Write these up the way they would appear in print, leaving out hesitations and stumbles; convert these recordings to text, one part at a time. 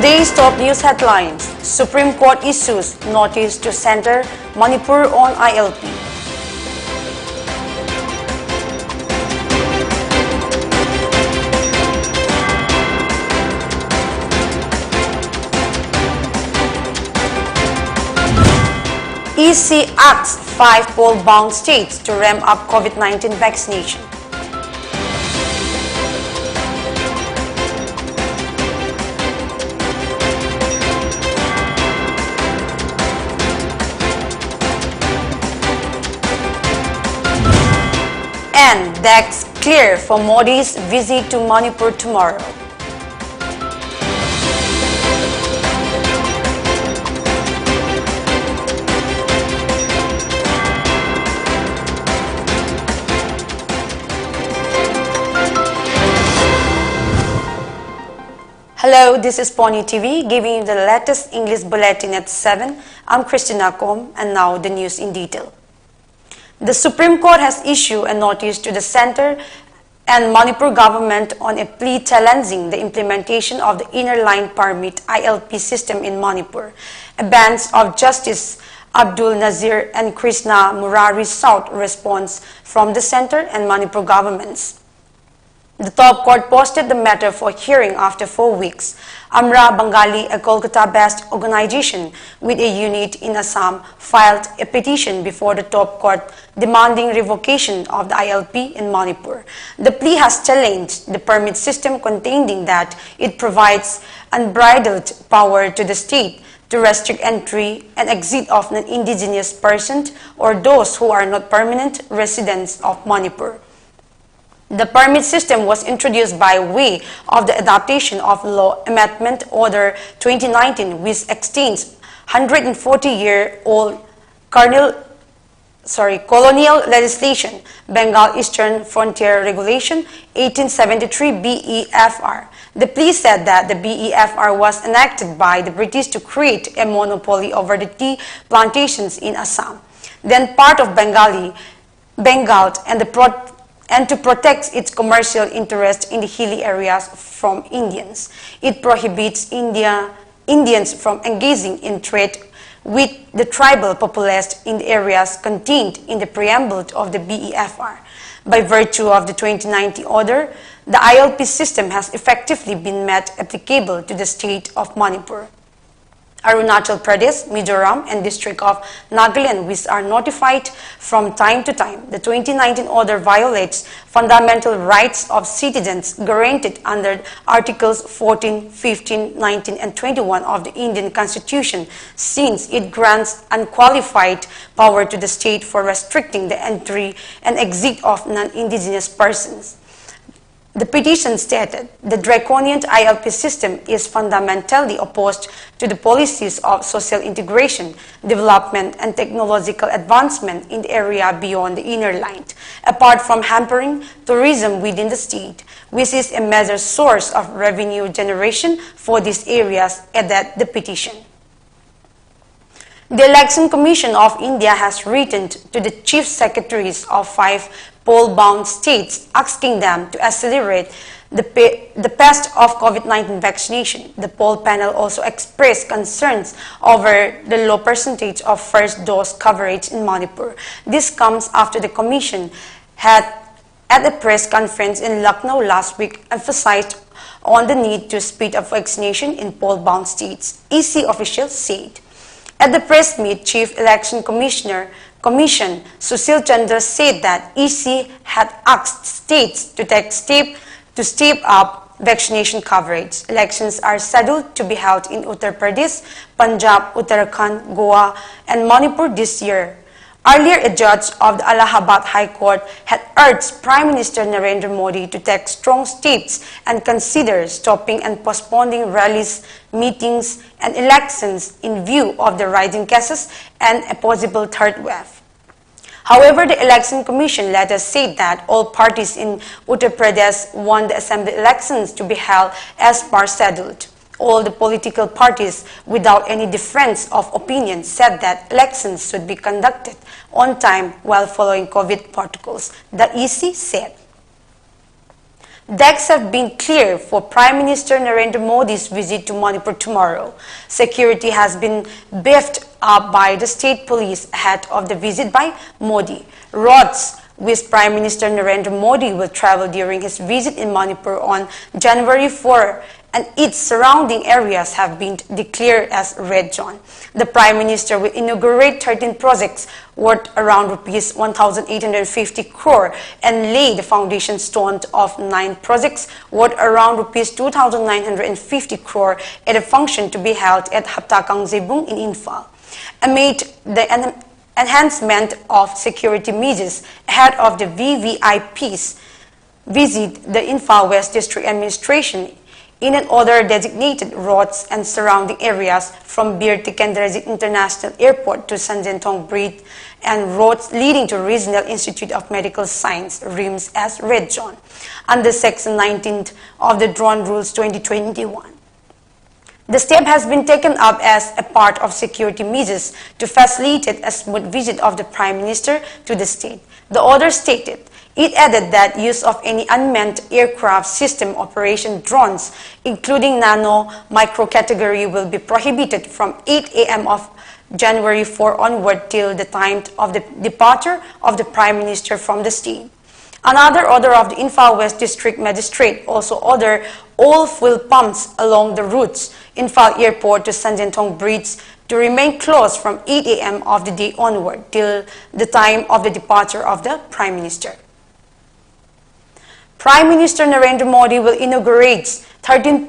Today's top news headlines: Supreme Court issues notice to Center Manipur on ILP. EC asks 5 poll-bound states to ramp up COVID-19 vaccination. And decks clear for Modi's visit to Manipur tomorrow. Hello, this is Pony TV giving you the latest English bulletin at 7. I'm Christina and now the news in detail. The Supreme Court has issued a notice to the Center and Manipur government on a plea challenging the implementation of the Inner Line Permit ILP system in Manipur. A bench of Justice Abdul Nazir and Krishna Murari sought response from the Center and Manipur governments. The top court posted the matter for hearing after 4 weeks. Amra Bengali, a Kolkata-based organization with a unit in Assam, filed a petition before the top court demanding revocation of the ILP in Manipur. The plea has challenged the permit system, contending that it provides unbridled power to the state to restrict entry and exit of non-indigenous persons or those who are not permanent residents of Manipur. The permit system was introduced by way of the adaptation of Law Amendment Order 2019, which extends 140-year-old colonial legislation, Bengal Eastern Frontier Regulation 1873 BEFR. The plea said that the BEFR was enacted by the British to create a monopoly over the tea plantations in Assam, then part of Bengal and to protect its commercial interests in the hilly areas from Indians. It prohibits Indians from engaging in trade with the tribal populace in the areas contained in the preamble of the BEFR. By virtue of the 2019 order, the ILP system has effectively been made applicable to the state of Manipur, Arunachal Pradesh, Mizoram, and District of Nagaland, which are notified from time to time. The 2019 order violates fundamental rights of citizens guaranteed under Articles 14, 15, 19, and 21 of the Indian Constitution, since it grants unqualified power to the state for restricting the entry and exit of non-indigenous persons. The petition stated the draconian ILP system is fundamentally opposed to the policies of social integration, development, and technological advancement in the area beyond the inner line, apart from hampering tourism within the state, which is a major source of revenue generation for these areas, added the petition. The Election Commission of India has written to the chief secretaries of 5 poll-bound states, asking them to accelerate the pace of COVID-19 vaccination. The poll panel also expressed concerns over the low percentage of first dose coverage in Manipur. This comes after the Commission had, at a press conference in Lucknow last week, emphasized on the need to speed up vaccination in poll-bound states, EC officials said. At the press meet, Chief Election Commission Sushil Chandra said that EC had asked states to take step up vaccination coverage. Elections are scheduled to be held in Uttar Pradesh, Punjab, Uttarakhand, Goa, and Manipur this year. Earlier, a judge of the Allahabad High Court had urged Prime Minister Narendra Modi to take strong steps and consider stopping and postponing rallies, meetings, and elections in view of the rising cases and a possible third wave. However, the Election Commission later said that all parties in Uttar Pradesh want the assembly elections to be held as per scheduled. All the political parties, without any difference of opinion, said that elections should be conducted on time while following COVID protocols, the EC said. Decks have been cleared for Prime Minister Narendra Modi's visit to Manipur tomorrow. Security has been beefed up by the state police ahead of the visit by Modi. Routes which Prime Minister Narendra Modi will travel during his visit in Manipur on January 4 and its surrounding areas have been declared as red zone. The Prime Minister will inaugurate 13 projects worth around Rs 1,850 crore and lay the foundation stone of 9 projects worth around Rs 2,950 crore at a function to be held at Haptakang Zebung in Infal. Amid the enhancement of security measures ahead of the VVIP's visit, the Infal West District Administration in and other designated routes and surrounding areas from Bir Tikendrajit International Airport to Sanjentong Bridge and roads leading to Regional Institute of Medical Science, RIMS, as red zone under Section 19 of the Drone Rules 2021. The step has been taken up as a part of security measures to facilitate a smooth visit of the Prime Minister to the state. The order stated, it added that use of any unmanned aircraft system operation drones, including nano micro category, will be prohibited from 8 a.m. of January 4 onward till the time of the departure of the Prime Minister from the state. Another order of the Infal West District Magistrate also ordered all fuel pumps along the routes Infal Airport to Sanjentong Bridge to remain closed from 8 a.m. of the day onward till the time of the departure of the Prime Minister. Prime Minister Narendra Modi will inaugurate 13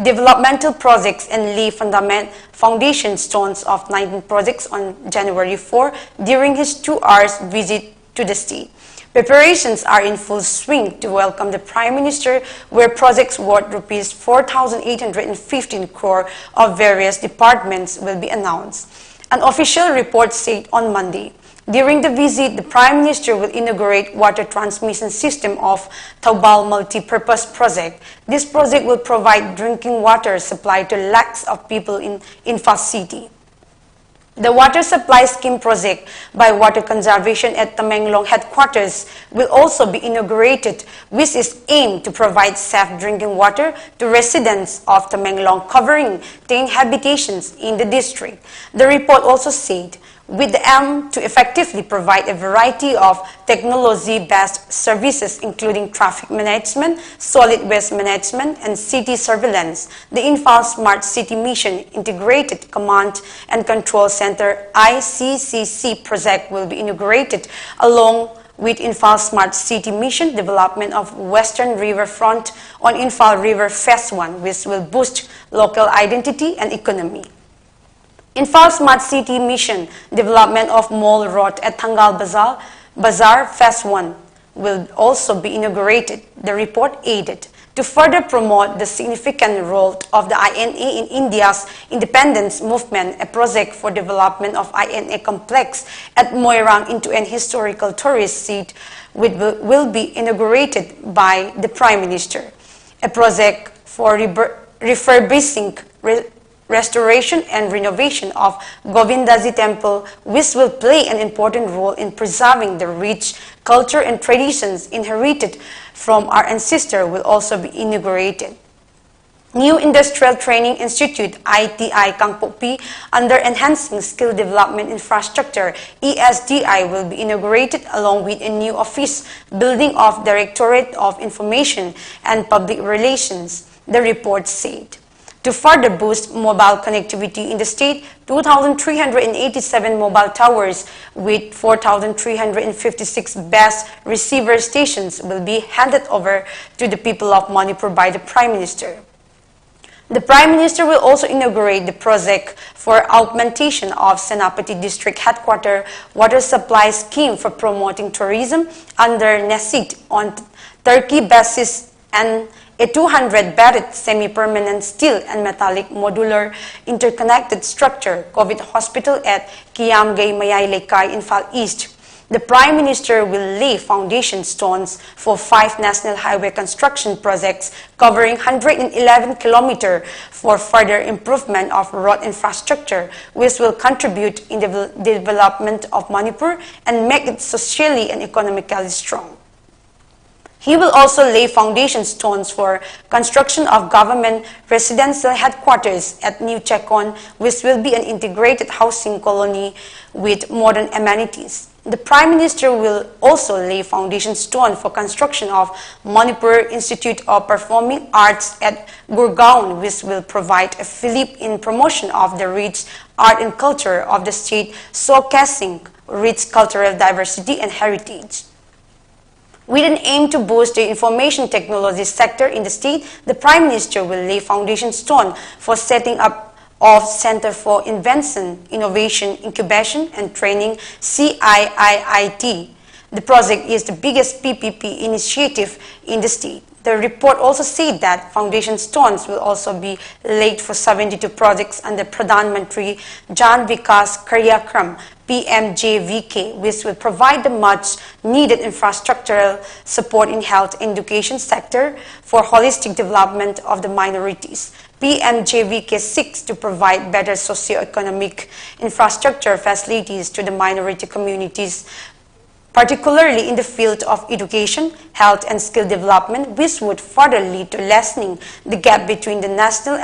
developmental projects and lay foundation stones of 19 projects on January 4 during his 2 hours visit to the state. Preparations are in full swing to welcome the Prime Minister, where projects worth Rs 4,815 crore of various departments will be announced. An official report said on Monday. During the visit, the Prime Minister will inaugurate water transmission system of Taubal Multi-Purpose Project. This project will provide drinking water supply to lakhs of people in Infal City. The water supply scheme project by Water Conservation at Tamenglong headquarters will also be inaugurated, which is aimed to provide safe drinking water to residents of Tamenglong, covering 10 habitations in the district. The report also said, with the aim to effectively provide a variety of technology-based services including traffic management, solid waste management, and city surveillance, the Infal Smart City Mission Integrated Command and Control Center ICCC project will be inaugurated along with Infal Smart City Mission development of Western Riverfront on Infal River Phase 1, which will boost local identity and economy. Infal Smart City Mission development of Mall Road at Tangal Bazaar Phase 1 will also be inaugurated, the report added. To further promote the significant role of the INA in India's independence movement, a project for development of INA complex at Moirang into an historical tourist site will be inaugurated by the Prime Minister. A project for refurbishing, restoration and renovation of Govindaji Temple, which will play an important role in preserving the rich culture and traditions inherited from our ancestors, will also be inaugurated. New Industrial Training Institute ITI Kangpopi under Enhancing Skill Development Infrastructure ESDI will be inaugurated along with a new office building of Directorate of Information and Public Relations, the report said. To further boost mobile connectivity in the state, 2,387 mobile towers with 4,356 base receiver stations will be handed over to the people of Manipur by the Prime Minister. The Prime Minister will also inaugurate the project for augmentation of Senapati District Headquarters Water Supply Scheme for promoting tourism under NESIT on Turkey basis and a 200-bedded semi-permanent steel and metallic modular interconnected structure COVID hospital at Kiamgay Mayay Lekay, Infal East. The Prime Minister will lay foundation stones for 5 national highway construction projects covering 111 kilometers for further improvement of road infrastructure, which will contribute in the development of Manipur and make it socially and economically strong. He will also lay foundation stones for construction of government residential headquarters at New Chekon, which will be an integrated housing colony with modern amenities. The Prime Minister will also lay foundation stone for construction of Manipur Institute of Performing Arts at Gurgaon, which will provide a fillip in promotion of the rich art and culture of the state, showcasing rich cultural diversity and heritage. With an aim to boost the information technology sector in the state, the Prime Minister will lay foundation stone for setting up of Center for Invention, Innovation, Incubation and Training, CIIT. The project is the biggest PPP initiative in the state. The report also said that foundation stones will also be laid for 72 projects under Pradhan Mantri Jan Vikas Karyakram PMJVK, which will provide the much needed infrastructural support in health and education sector for holistic development of the minorities. PMJVK seeks to provide better socio-economic infrastructure facilities to the minority communities, particularly in the field of education, health and skill development, which would further lead to lessening the gap between the national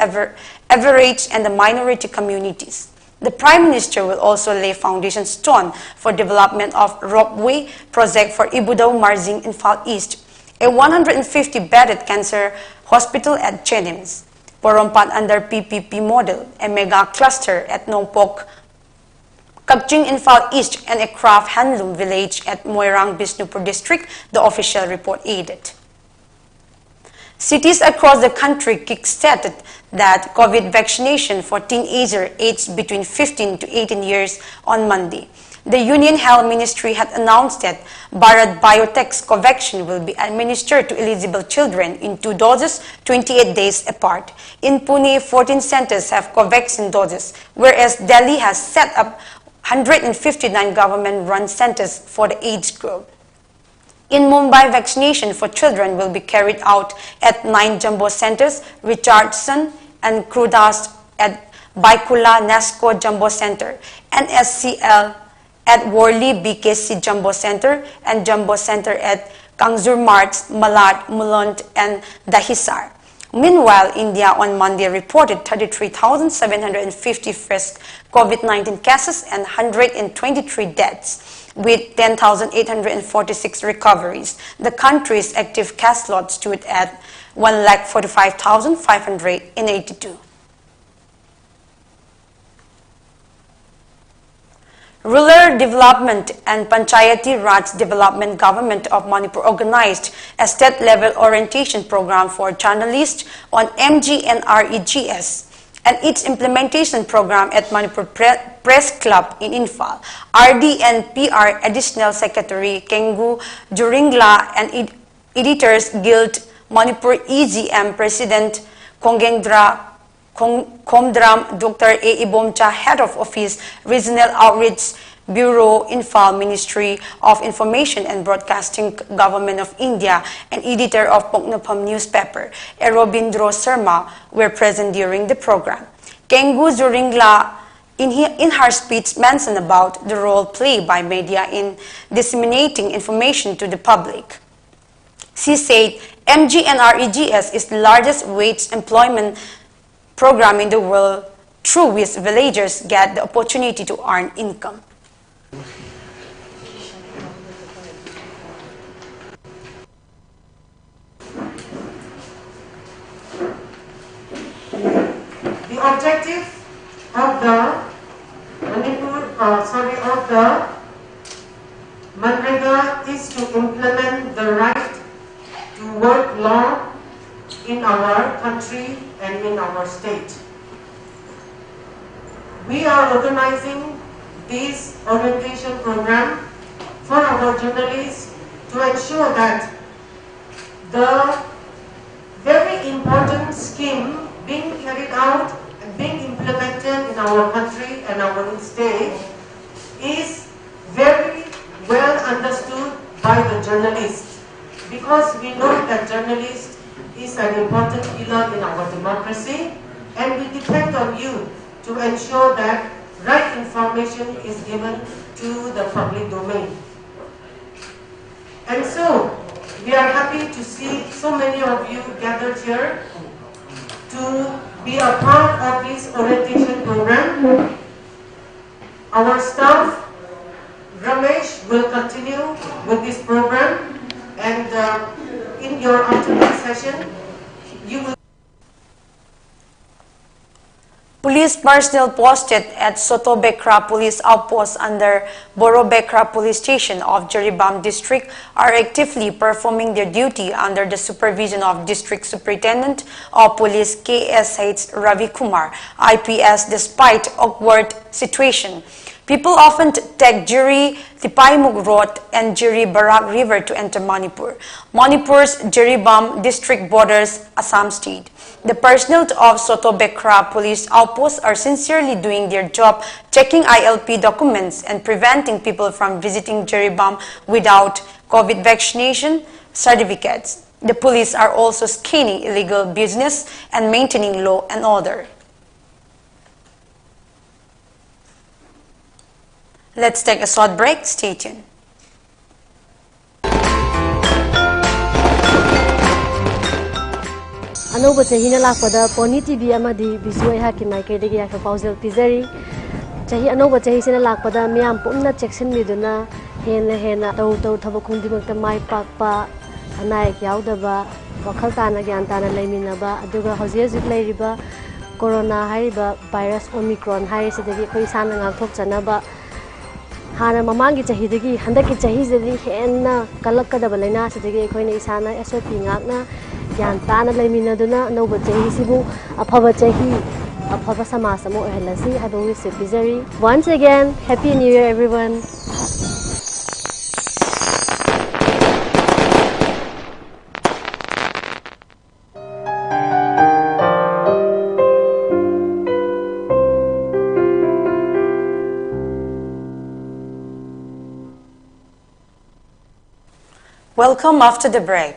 average and the minority communities. The Prime Minister will also lay foundation stone for development of ropeway project for Ibudao Marzing Infal East, a 150-bedded cancer hospital at Chenims, Porompat under PPP model, a mega cluster at Nongpok, Kabjing Infal East, and a craft handloom village at Moirang Bisnupur district, the official report added. Cities across the country kick-started that COVID vaccination for teenagers aged between 15 to 18 years on Monday. The Union Health Ministry had announced that Bharat Biotech's Covaxin will be administered to eligible children in 2 doses 28 days apart. In Pune, 14 centers have Covaxin doses, whereas Delhi has set up 159 government-run centers for the age group. In Mumbai, vaccination for children will be carried out at 9 jumbo centers, Richardson and Krudas at Baikula Nasco Jumbo Center, NSCL at Worli BKC Jumbo Center, and Jumbo Center at Kangzur Marts, Malad, Mulund, and Dahisar. Meanwhile, India on Monday reported 33,750 fresh COVID-19 cases and 123 deaths, with 10,846 recoveries. The country's active case load stood at 1,45,582. Rural Development and Panchayati Raj Development Government of Manipur organized a state-level orientation program for journalists on MGNREGS and its implementation program at Manipur Press Club in Infal. RD and PR Additional Secretary Kengu Juringla and Editors Guild Manipur EGM President Komdram Dr. A. Ibomcha, Head of Office, Regional Outreach Bureau, Infal, Ministry of Information and Broadcasting, Government of India, and editor of Poknapam newspaper, Erobindro Sharma, were present during the program. Kengu Juringla, in her speech, mentioned about the role played by media in disseminating information to the public. She said, MGNREGS is the largest wage employment program in the world, through which villagers get the opportunity to earn income. The objective of the Manrega is to implement the right to work law in our country and in our state. We are organizing this orientation program for our journalists to ensure that the very important scheme being carried out and being implemented in our country and our state is very well understood by the journalists, because we know that journalists is an important pillar in our democracy, and we depend on you to ensure that right information is given to the public domain. And so, we are happy to see so many of you gathered here to be a part of this orientation program. Our staff, Ramesh, will continue with this program, and in your afternoon session, you will. Police personnel posted at Soto Bekra Police Outpost under Boro Bekra Police Station of Jiribam District are actively performing their duty under the supervision of District Superintendent of Police KSH Ravi Kumar, IPS, despite awkward situation. People often take Jiri Tipaimug Road and Jiri Barak River to enter Manipur. Manipur's Jiribam district borders Assam state. The personnel of Soto Bekra Police Outposts are sincerely doing their job, checking ILP documents and preventing people from visiting Jiribam without COVID vaccination certificates. The police are also scanning illegal business and maintaining law and order. Let's take a short break. Stay tuned. Anoba chahina lakpada poni tv amadi visual haki maike degi yakha pausel pizari chahi anoba chahi sina lakpada miyam pumna section miduna hena tau thaba khungdi makta mai pakpa anai yaudaba wakhal tana gyan tana leiminaba aduga hoji hoji leiriba corona haiba virus omicron haisidagi khoi sana ngakthok chanaba hana mamangi chahidagi handaki chahidagi henna kalakadaba laina sidagi khoina isana SOP ngakna gyan tana leiminaduna anoba chahi sibu aphaba chahi aphaba samaj amo ohelasi haba wish pizari. Once again, happy new year everyone. Welcome after the break.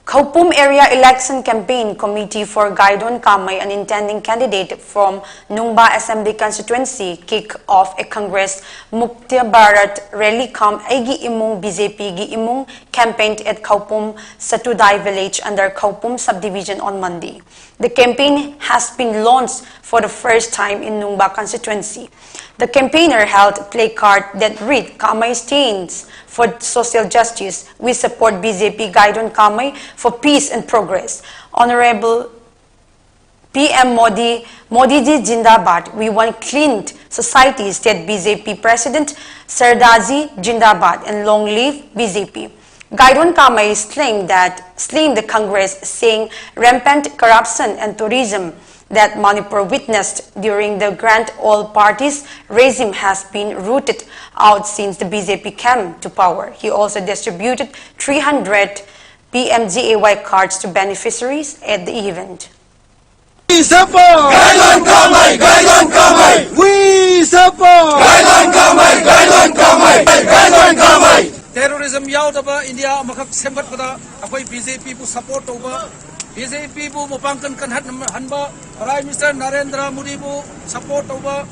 Kaupum Area Election Campaign Committee for Gaidon Kamay, an intending candidate from Nungba Assembly constituency, kick off a Congress Mukti Bharat Rally Kam Aigi Imung BJP Gi Imung campaigned at Kaupum Satudai village under Kaupum subdivision on Monday. The campaign has been launched for the first time in Nungba constituency. The campaigner held a placard that read, Kamay stands for social justice. We support BJP Gaidon Kamay for peace and progress. Honorable PM Modi ji Jindabad. We want clean society, said BJP President Sardaji Jindabad, and long live BJP. Gaidon Kamay slammed the Congress, saying rampant corruption and tourism that Manipur witnessed during the grand all parties regime has been rooted out since the BJP came to power. He also distributed 300 PMGAY cards to beneficiaries at the event. We support Gaidon Kamay, Gaidon Kamay. We support Gaidon Kamay, Gaidon Kamay, Gaidon Kamay. Terrorism yaudaba India makak sembat pada apai BJP bu support over BJP bu mupangkan kan hanba Prime Minister Narendra Modi bu support over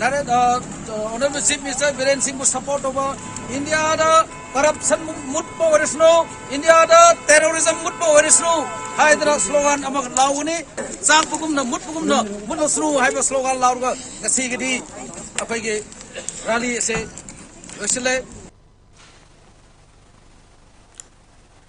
Honorable Chief Minister Biren Singh bu support over India da corruption mutpo warisno India da terrorism mutpo warisno Hydra slogan amak launi sang pugum na mutno haiba slogan lauga kasi gidi apai ge rally se wesile.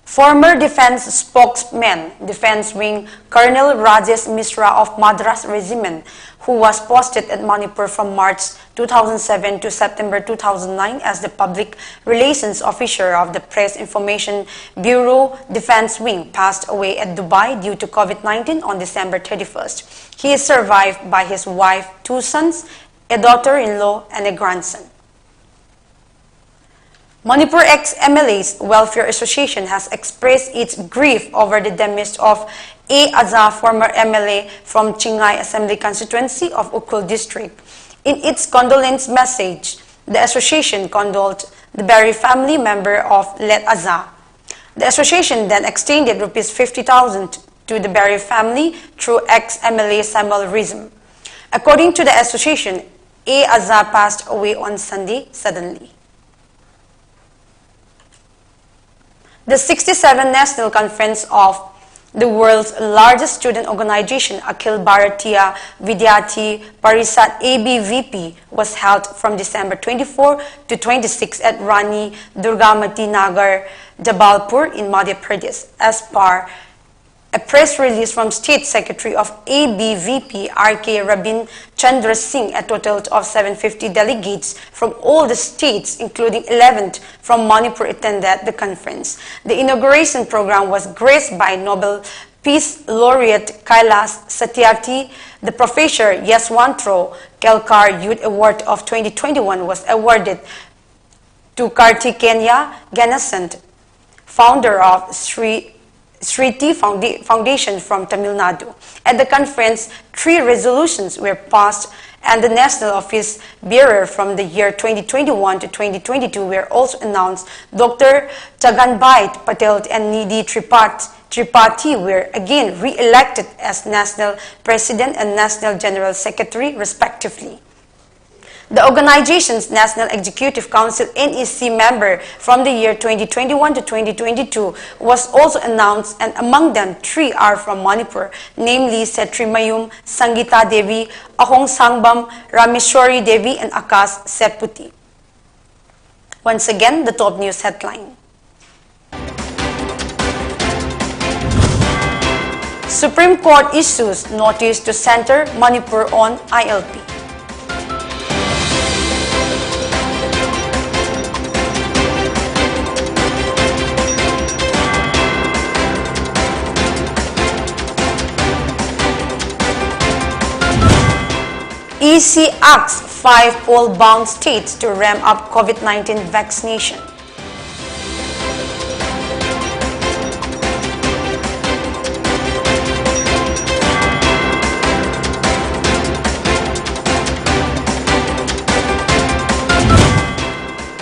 Former defense spokesman, Defense Wing Colonel Rajesh Mishra of Madras Regiment, who was posted at Manipur from March 2007 to September 2009 as the public relations officer of the Press Information Bureau Defense Wing, passed away at Dubai due to COVID-19 on December 31st. He is survived by his wife, 2 sons, a daughter-in-law, and a grandson. Manipur ex-MLA's Welfare Association has expressed its grief over the demise of A. Aza, former MLA from Chingai Assembly constituency of Ukul district. In its condolence message, the association condoled the Berry family member of Let Aza. The association then extended Rs 50,000 to the Berry family through ex-MLA Samuel Rizm. According to the association, A. Aza passed away on Sunday suddenly. The 67th National Conference of the world's largest student organization, Akhil Bharatiya Vidyarthi Parisad ABVP, was held from December 24 to 26 at Rani Durgamati Nagar, Jabalpur in Madhya Pradesh. As per a press release from State Secretary of ABVP R.K. Rabin Chandra Singh, a total of 750 delegates from all the states, including 11 from Manipur, attended the conference. The inauguration program was graced by Nobel Peace Laureate Kailash Satyarthi. The Professor Yaswantro Kelkar Youth Award of 2021 was awarded to Karthikenya Ganasant, founder of Sriti Foundation from Tamil Nadu. At the conference, 3 resolutions were passed, and the national office bearer from the year 2021 to 2022 were also announced. Dr. Chaganbhai Patel and Nidhi Tripathi were again re-elected as National President and National General Secretary, respectively. The organization's National Executive Council NEC member from the year 2021 to 2022 was also announced, and among them 3 are from Manipur, namely Setrimayum Sangita Devi, Ahong Sangbam Rameshwari Devi, and Akas Setputi. Once again, the top news headline. Supreme Court issues notice to Center Manipur on ILP. EC asks 5 poll-bound states to ramp up COVID-19 vaccination.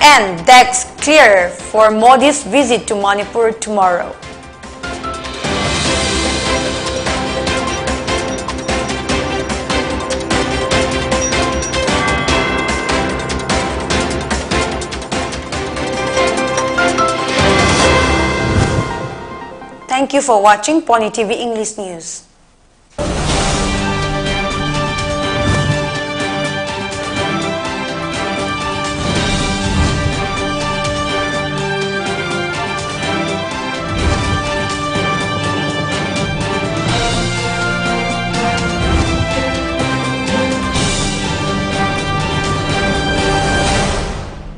And decks clear for Modi's visit to Manipur tomorrow. Thank you for watching Pony TV English News.